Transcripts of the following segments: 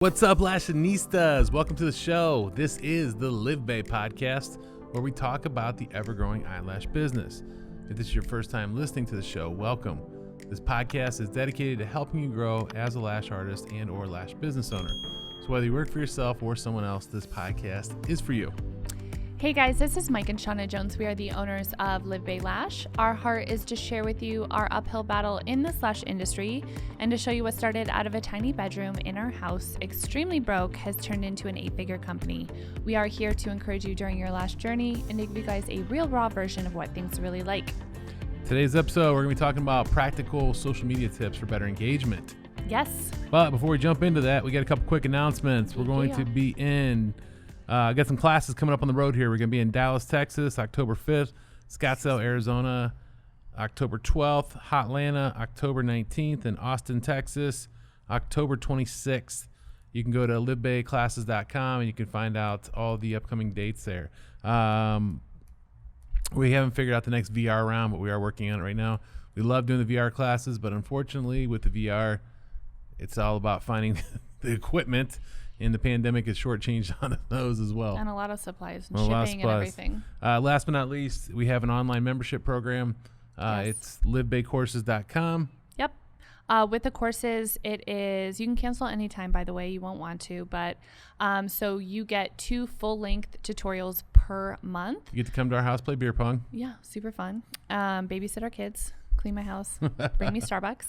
What's up, Lashinistas? Welcome to the show. This is the LivBay podcast, where we talk about the ever-growing eyelash business. If this is your first time listening to the show, welcome. This podcast is dedicated to helping you grow as a lash artist and or lash business owner. So whether you work for yourself or someone else, this podcast is for you. Hey guys, this is Mike and Shauna Jones. We are the owners of LivBay Lash. Our heart is to share with you our uphill battle in the lash industry and to show you what started out of a tiny bedroom in our house, extremely broke, has turned into an 8-figure company. We are here to encourage you during your lash journey and to give you guys a real raw version of what things really like. Today's episode, we're going to be talking about practical social media tips for better engagement. Yes. But before we jump into that, we got a couple quick announcements. We're going to be in... I got some classes coming up on the road here. We're going to be in Dallas, Texas, October 5th, Scottsdale, Arizona, October 12th, Hotlanta, October 19th, and Austin, Texas, October 26th. You can go to livbayclasses.com and you can find out all the upcoming dates there. We haven't figured out the next VR round, but we are working on it right now. We love doing the VR classes, but unfortunately with the VR, it's all about finding the equipment. And the pandemic has shortchanged on those as well. And a lot of supplies and shipping and everything. Last but not least, we have an online membership program. Yes. It's livbaycourses.com. Yep. With the courses, it is, you can cancel anytime, by the way, you won't want to, but so you get 2 full-length tutorials per month. You get to come to our house, play beer pong. Yeah, super fun. Babysit our kids, clean my house, bring me Starbucks.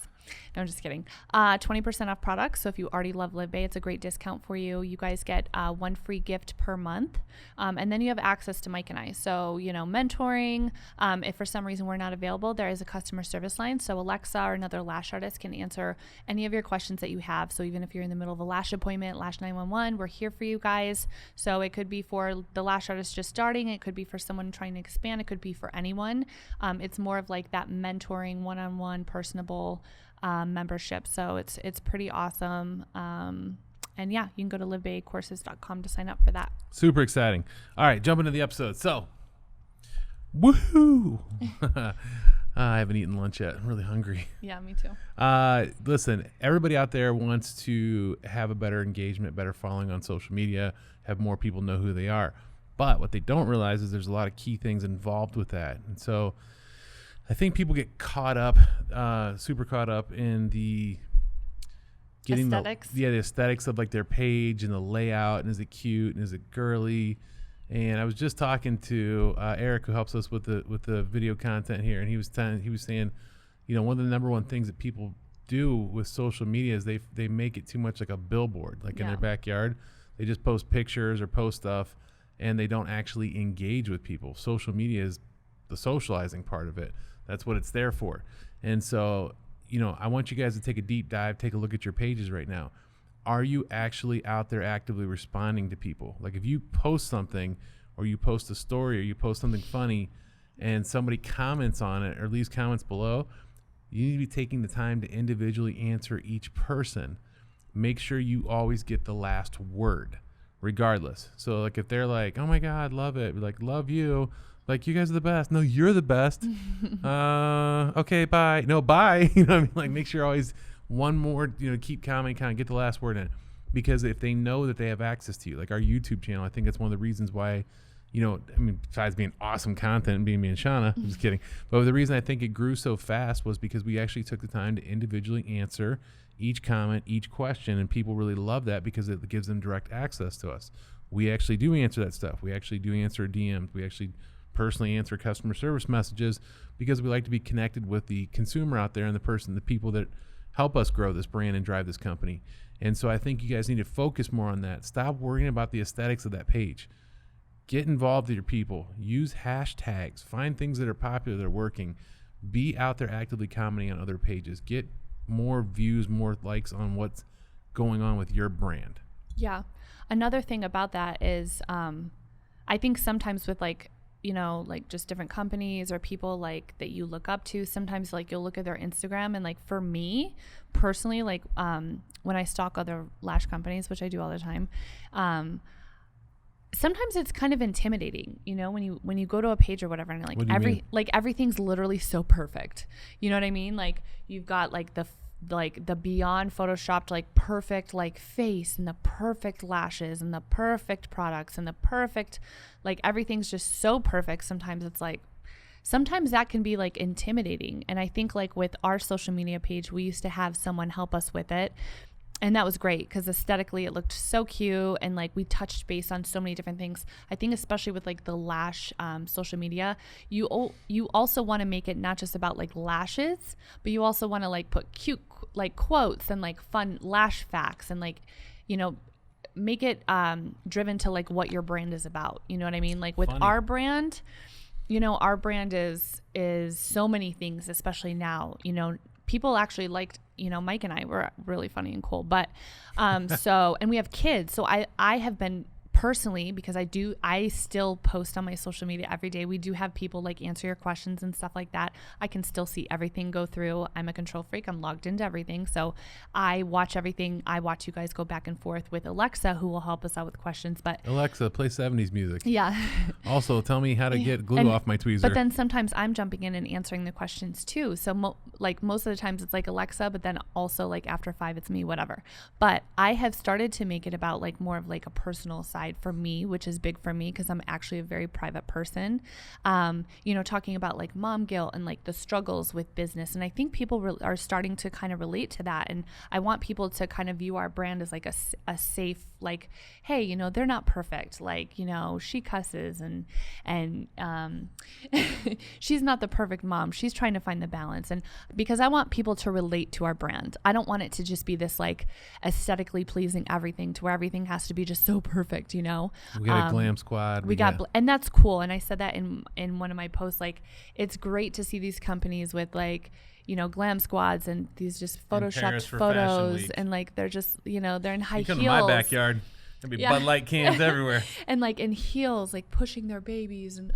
No, I'm just kidding. 20% off products. So if you already love LivBay, it's a great discount for you. You guys get 1 free gift per month. And then you have access to Mike and I. So, mentoring. If for some reason we're not available, there is a customer service line. So Alexa or another lash artist can answer any of your questions that you have. So even if you're in the middle of a lash appointment, Lash 911, we're here for you guys. So it could be for the lash artist just starting. It could be for someone trying to expand. It could be for anyone. It's more of like that mentoring, one-on-one, personable membership. So it's pretty awesome. And yeah, you can go to livbaycourses.com to sign up for that. Super exciting. All right, jump into the episode. So, woohoo! I haven't eaten lunch yet. I'm really hungry. Yeah, me too. Listen, everybody out there wants to have a better engagement, better following on social media, have more people know who they are. But what they don't realize is there's a lot of key things involved with that. And so I think people get caught up, super caught up in the getting aesthetics. the aesthetics of like their page and the layout, and is it cute and is it girly? And I was just talking to Eric, who helps us with the video content here, and he was saying, one of the number one things that people do with social media is they make it too much like a billboard, like in their backyard. They just post pictures or post stuff, and they don't actually engage with people. Social media is the socializing part of it. That's what it's there for. And so, I want you guys to take a deep dive, take a look at your pages right now. Are you actually out there actively responding to people? Like if you post something or you post a story or you post something funny and somebody comments on it or leaves comments below, you need to be taking the time to individually answer each person. Make sure you always get the last word regardless. So like if they're like, oh my God, love it. Be like, love you. Like, you guys are the best. No, you're the best. Okay, bye. No, bye. You know what I mean? Like, make sure always one more, keep commenting, kind of get the last word in. Because if they know that they have access to you, like our YouTube channel, I think that's one of the reasons why, besides being awesome content and being me and Shauna, I'm just kidding. But the reason I think it grew so fast was because we actually took the time to individually answer each comment, each question, and people really love that because it gives them direct access to us. We actually do answer that stuff. We actually do answer DMs. We actually personally answer customer service messages because we like to be connected with the consumer out there and the people that help us grow this brand and drive this company. And so I think you guys need to focus more on that. Stop worrying about the aesthetics of that page. Get involved with your people. Use hashtags. Find things that are popular, that are working. Be out there actively commenting on other pages. Get more views, more likes on what's going on with your brand. Yeah. Another thing about that is I think sometimes with like just different companies or people like that you look up to, sometimes like you'll look at their Instagram and like for me personally, like when I stalk other lash companies, which I do all the time, sometimes it's kind of intimidating, when you go to a page or whatever and like everything's literally so perfect. You know what I mean? Like you've got like the like the beyond photoshopped, like perfect, like face and the perfect lashes and the perfect products and the perfect, like everything's just so perfect. Sometimes it's like, sometimes that can be like intimidating. And I think like with our social media page, we used to have someone help us with it. And that was great because aesthetically it looked so cute, and like we touched base on so many different things. I think especially with like the Lash social media, you also want to make it not just about like lashes, but you also want to like put cute like quotes and like fun lash facts and like, you know, make it driven to like what your brand is about. You know what I mean? Like with our brand, you know, our brand is so many things, especially now, you know. People actually liked, you know, Mike and I were really funny and cool, but so, and we have kids. So I have been personally, because I still post on my social media every day. We do have people like answer your questions and stuff like that. I can still see everything go through. I'm a control freak. I'm logged into everything. So I watch everything. I watch you guys go back and forth with Alexa, who will help us out with questions. But Alexa, play 70s music. Yeah. Also, tell me how to get glue off my tweezer. But then sometimes I'm jumping in and answering the questions too. So like most of the times it's like Alexa, but then also like after 5, it's me, whatever. But I have started to make it about like more of like a personal side for me, which is big for me because I'm actually a very private person. You know, talking about like mom guilt and like the struggles with business. And I think people are starting to kind of relate to that. And I want people to kind of view our brand as like a safe, like, hey, you know, they're not perfect. Like, you know, she cusses and she's not the perfect mom. She's trying to find the balance. And because I want people to relate to our brand, I don't want it to just be this like aesthetically pleasing everything to where everything has to be just so perfect, you know. We got a glam squad. And that's cool. And I said that in one of my posts, like it's great to see these companies with like, you know, glam squads and these just photoshopped photos, and like they're just, you know, they're in high heels. Come to my backyard. There'll be Bud Light cans everywhere. And like in heels, like pushing their babies and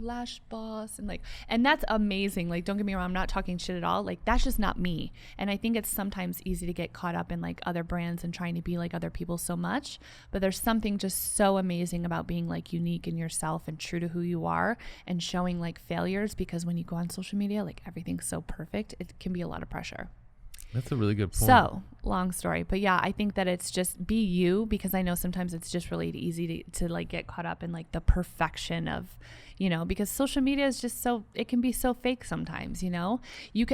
Lash boss and like, and that's amazing. Like, don't get me wrong, I'm not talking shit at all. Like that's just not me. And I think it's sometimes easy to get caught up in like other brands and trying to be like other people so much. But there's something just so amazing about being like unique in yourself and true to who you are and showing like failures, because when you go on social media, like everything's so perfect, it can be a lot of pressure. That's a really good point. So, long story. But yeah, I think that it's just be you, because I know sometimes it's just really easy to like get caught up in like the perfection of, you know, because social media is just so, it can be so fake sometimes, you know.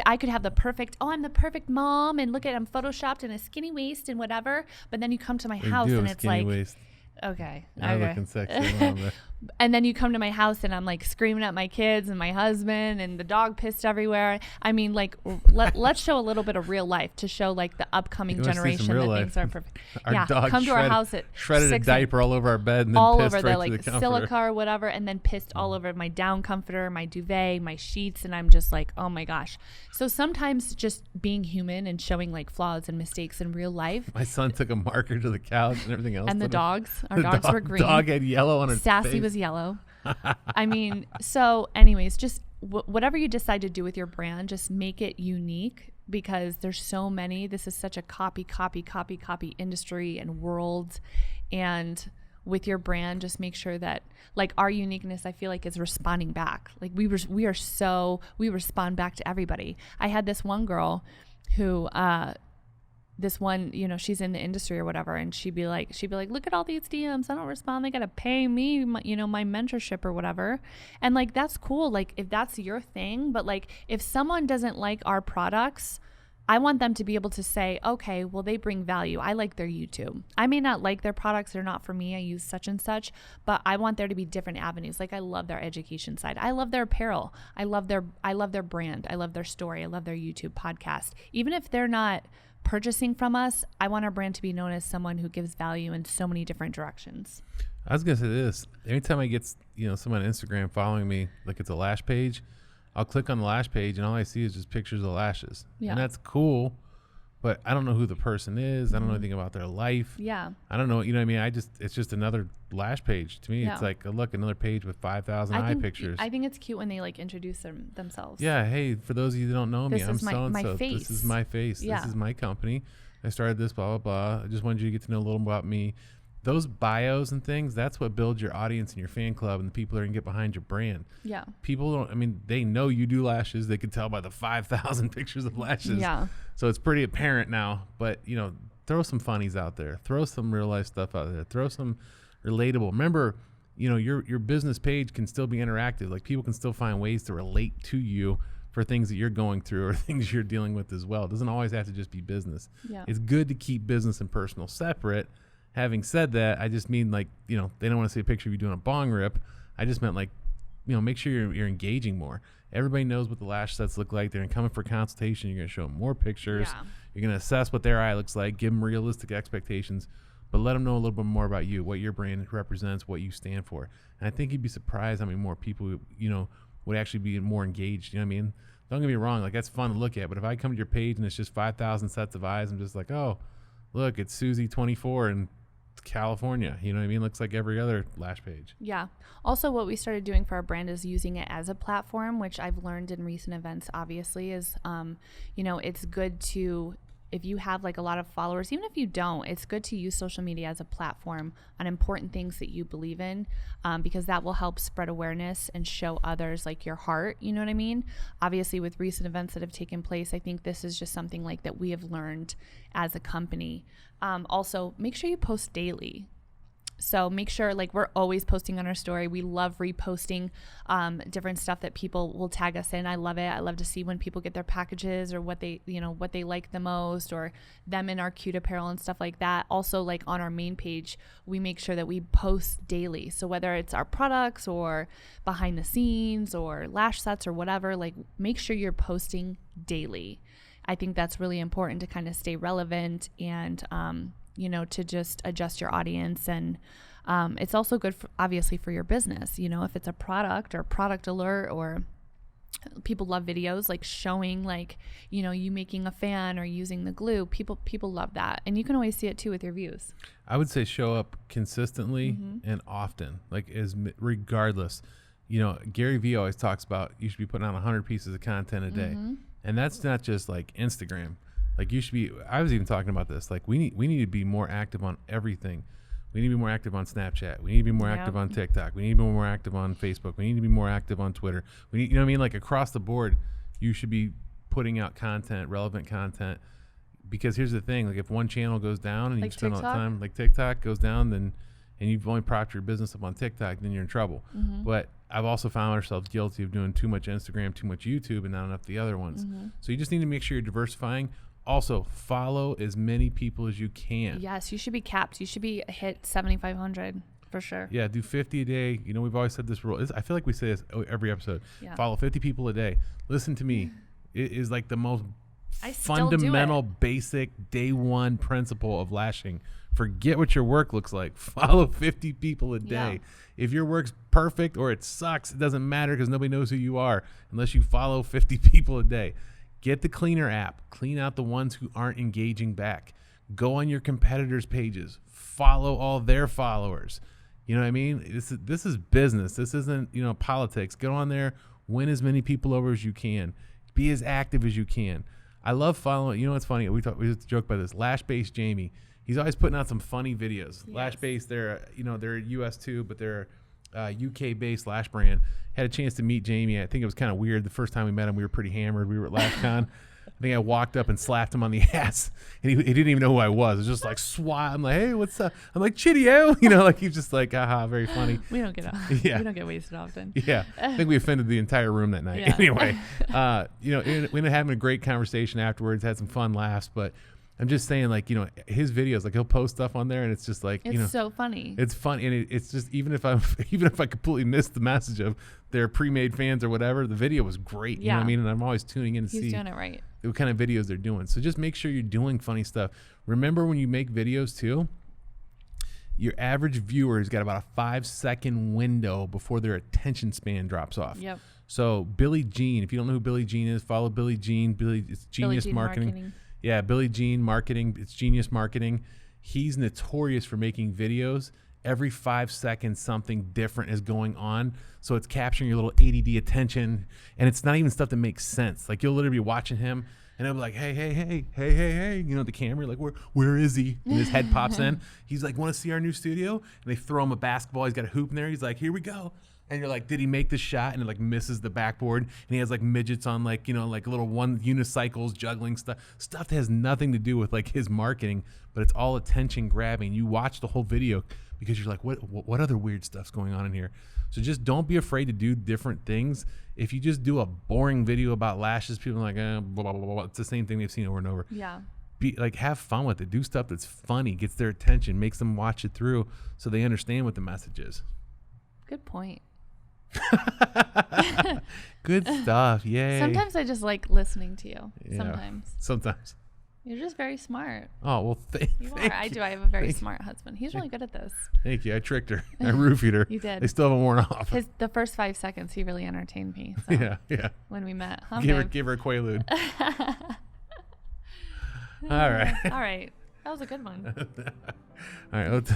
I could have the perfect, I'm the perfect mom, and look at, I'm photoshopped in a skinny waist and whatever. But then you come to my house and it's like, waist. Okay. Looking sexy. And then you come to my house and I'm like screaming at my kids and my husband and the dog pissed everywhere. I mean, like, let's show a little bit of real life to show like the upcoming generation that things are perfect. Our dog come to our house at shredded a diaper all over our bed and then all pissed over right the like to the comforter. silica or whatever, and then pissed all over my down comforter, my duvet, my sheets, and I'm just like, oh my gosh. So sometimes just being human and showing like flaws and mistakes in real life. My son took a marker to the couch and everything else. And the dogs, our dogs were green. Dog had yellow on its Sassy face. was yellow. I mean, so anyways, just whatever you decide to do with your brand, just make it unique, because there's so many. This is such a copy industry and world. And with your brand, just make sure that like our uniqueness, I feel like, is responding back. Like we respond back to everybody. I had this one girl who, this one, you know, she's in the industry or whatever, and she'd be like, look at all these DMs, I don't respond, they gotta pay me, my mentorship or whatever. And like, that's cool, like if that's your thing. But like, if someone doesn't like our products, I want them to be able to say, okay, well, they bring value, I like their YouTube. I may not like their products, they're not for me, I use such and such, but I want there to be different avenues. Like I love their education side, I love their apparel, I love their brand, I love their story, I love their YouTube podcast. Even if they're not purchasing from us, I want our brand to be known as someone who gives value in so many different directions. I was gonna say this. Anytime I get, you know, someone on Instagram following me, like it's a Lash page, I'll click on the Lash page and all I see is just pictures of lashes. Yeah. And that's cool, but I don't know who the person is. I don't know anything about their life. Yeah. I don't know. You know what I mean? It's just another Lash page. To me, it's like, look, another page with 5,000 eye pictures. I think it's cute when they like introduce themselves. Yeah. Hey, for those of you that don't know me, I'm so-and-so. My face. This is my face. Yeah. This is my company. I started this, blah, blah, blah. I just wanted you to get to know a little about me. those bios and things, that's what builds your audience and your fan club and the people that are going to get behind your brand. Yeah. People don't, I mean, they know you do lashes. They could tell by the 5,000 pictures of lashes. Yeah. So it's pretty apparent now, but you know, throw some funnies out there, throw some real life stuff out there, throw some relatable. Remember, you know, your business page can still be interactive. Like people can still find ways to relate to you for things that you're going through or things you're dealing with as well. It doesn't always have to just be business. Yeah. It's good to keep business and personal separate. Having said that, I just mean like, you know, they don't want to see a picture of you doing a bong rip. I just meant like, you know, make sure you're engaging more. Everybody knows what the lash sets look like. They're coming for consultation. You're going to show them more pictures. Yeah. You're going to assess what their eye looks like, give them realistic expectations, but let them know a little bit more about you, what your brand represents, what you stand for. And I think you'd be surprised how many more people, you know, would actually be more engaged. You know what I mean? Don't get me wrong. Like that's fun to look at, but if I come to your page and it's just 5,000 sets of eyes, I'm just like, oh, look, it's Susie 24 and California, you know what I mean? Looks like every other lash page. Yeah. Also, what we started doing for our brand is using it as a platform, which I've learned in recent events, obviously, is, you know, it's good to, if you have like a lot of followers, even if you don't, it's good to use social media as a platform on important things that you believe in, because that will help spread awareness and show others like your heart, you know what I mean? Obviously, with recent events that have taken place, I think this is just something like that we have learned as a company. Also, make sure you post daily. So make sure, like, we're always posting on our story. We love reposting different stuff that people will tag us in. I love it. I love to see when people get their packages or what they, you know, what they like the most, or them in our cute apparel and stuff like that. Also, like on our main page, we make sure that we post daily. So whether it's our products or behind the scenes or lash sets or whatever, like make sure you're posting daily. I think that's really important to kind of stay relevant and, you know, to just adjust your audience. And it's also good, for, obviously, for your business. You know, if it's a product or product alert, or people love videos like showing, like, you know, you making a fan or using the glue. People love that. And you can always see it too with your views. I would say show up consistently and often, like regardless. You know, Gary Vee always talks about you should be putting out 100 pieces of content a day. And that's not just like Instagram. Like you should be, I was even talking about this. Like we need to be more active on everything. We need to be more active on Snapchat. We need to be more active on TikTok. We need to be more active on Facebook. We need to be more active on Twitter. We need, you know what I mean? Like across the board, you should be putting out content, relevant content. Because here's the thing, like if one channel goes down and like you spend TikTok? all the time, like TikTok goes down, then, and you've only propped your business up on TikTok, then you're in trouble. But I've also found ourselves guilty of doing too much Instagram, too much YouTube, and not enough the other ones. So you just need to make sure you're diversifying. Also, follow as many people as you can. Yes, you should be capped. You should be hit 7,500 for sure. Yeah, do 50 a day. You know, we've always said this rule. I feel like we say this every episode. Yeah. Follow 50 people a day. Listen to me. It is like the most I still fundamental, do it. basic, day one principle of lashing. Forget what your work looks like. Follow 50 people a day. Yeah. If your work's perfect or it sucks, it doesn't matter because nobody knows who you are unless you follow 50 people a day. Get the cleaner app. Clean out the ones who aren't engaging back. Go on your competitors' pages. Follow all their followers. You know what I mean? This is business. This isn't, you know, politics. Get on there. Win as many people over as you can. Be as active as you can. I love following. You know what's funny? We joke about this. Lash-based Jamie. He's always putting out some funny videos. Yes. Lash-based, they're US too, but they're UK-based lash brand. Had a chance to meet Jamie. I think it was kind of weird. The first time we met him, we were pretty hammered. We were at LashCon. I think I walked up and slapped him on the ass, and he didn't even know who I was. It was just like swat. I'm like, hey, what's up? I'm like, Chitty-o. You know, like he's just like, aha, very funny. We don't get we don't get wasted often. Yeah, I think we offended the entire room that night. Yeah. Anyway, you know, we ended up having a great conversation afterwards. Had some fun laughs, but I'm just saying, like, you know, his videos, like he'll post stuff on there, and it's just like, It's you know, so funny. it's fun, and it's just even if I completely missed the message of their pre-made fans or whatever, the video was great. You know what I Yeah. mean? And I'm always tuning in to He's see doing it right. what kind of videos they're doing. So just make sure you're doing funny stuff. Remember when you make videos too, your average viewer's got about a 5-second window before their attention span drops off. Yep. So Billie Jean, if you don't know who Billie Jean is, follow Billie Jean. It's Genius Jean Marketing. Yeah, Billie Jean Marketing. It's Genius Marketing. He's notorious for making videos. Every 5 seconds, something different is going on. So it's capturing your little ADD attention. And it's not even stuff that makes sense. Like you'll literally be watching him, and he'll be like, hey, you know, the camera, like, where is he? And his head pops in. He's like, want to see our new studio? And they throw him a basketball. He's got a hoop in there. He's like, here we go. And you're like, did he make the shot? And it like misses the backboard. And he has like midgets on like, you know, like little unicycles, juggling stuff that has nothing to do with like his marketing, but it's all attention grabbing. You watch the whole video because you're like, what other weird stuff's going on in here? So just don't be afraid to do different things. If you just do a boring video about lashes, people are like, blah, blah, blah, blah. It's the same thing they've seen over and over. Yeah. Be like, have fun with it. Do stuff that's funny, gets their attention, makes them watch it through so they understand what the message is. Good point. Good stuff. Yay. Sometimes I just like listening to you. Yeah. Sometimes. You're just very smart. Oh, well, thank you. I have a very smart husband. He's really good at this. Thank you. I tricked her. I roofied her. You did. They still haven't worn off. The first 5 seconds, he really entertained me. So yeah. When we met. Give her a Quaalude. All right. All right. That was a good one. All right.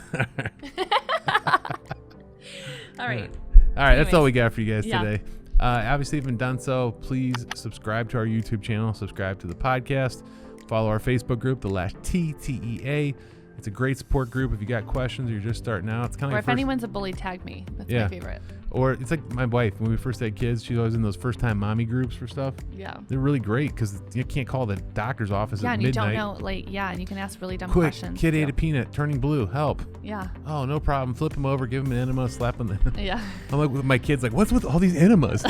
All right. All right. That's all we got for you guys today. Obviously, if you haven't done so, please subscribe to our YouTube channel, subscribe to the podcast, follow our Facebook group, the Lash TTEA. It's a great support group. If you got questions or you're just starting out, it's kind of if anyone's a bully, tag me. That's my favorite. Or it's like my wife, when we first had kids, she was in those first time mommy groups for stuff. Yeah. They're really great because you can't call the doctor's office at midnight. And you don't know, and you can ask really dumb questions. Kid ate a peanut, turning blue, help. Yeah. Oh, no problem. Flip him over, give him an enema, slap him. Yeah. I'm like, with my kids, like, what's with all these enemas?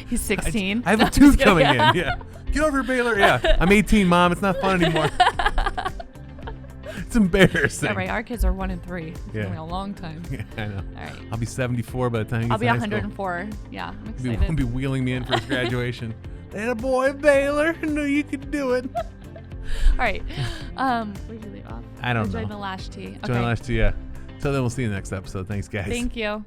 He's 16. I have a tooth coming in. Yeah. Get over here, Baylor. Yeah. I'm 18, Mom. It's not fun anymore. It's embarrassing. Yeah, right. Our kids are 1 and 3. It's going to be a long time. Yeah, I know. All right. I'll be 74 by the time I'll be 104. Yeah, I'm excited. He'll be wheeling me in for his graduation. Atta boy, Baylor. I knew you could do it. All right. Where'd you leave off? I don't know. Join the Lash Tea. Join the Lash Tea, yeah. So then we'll see you next episode. Thanks, guys. Thank you.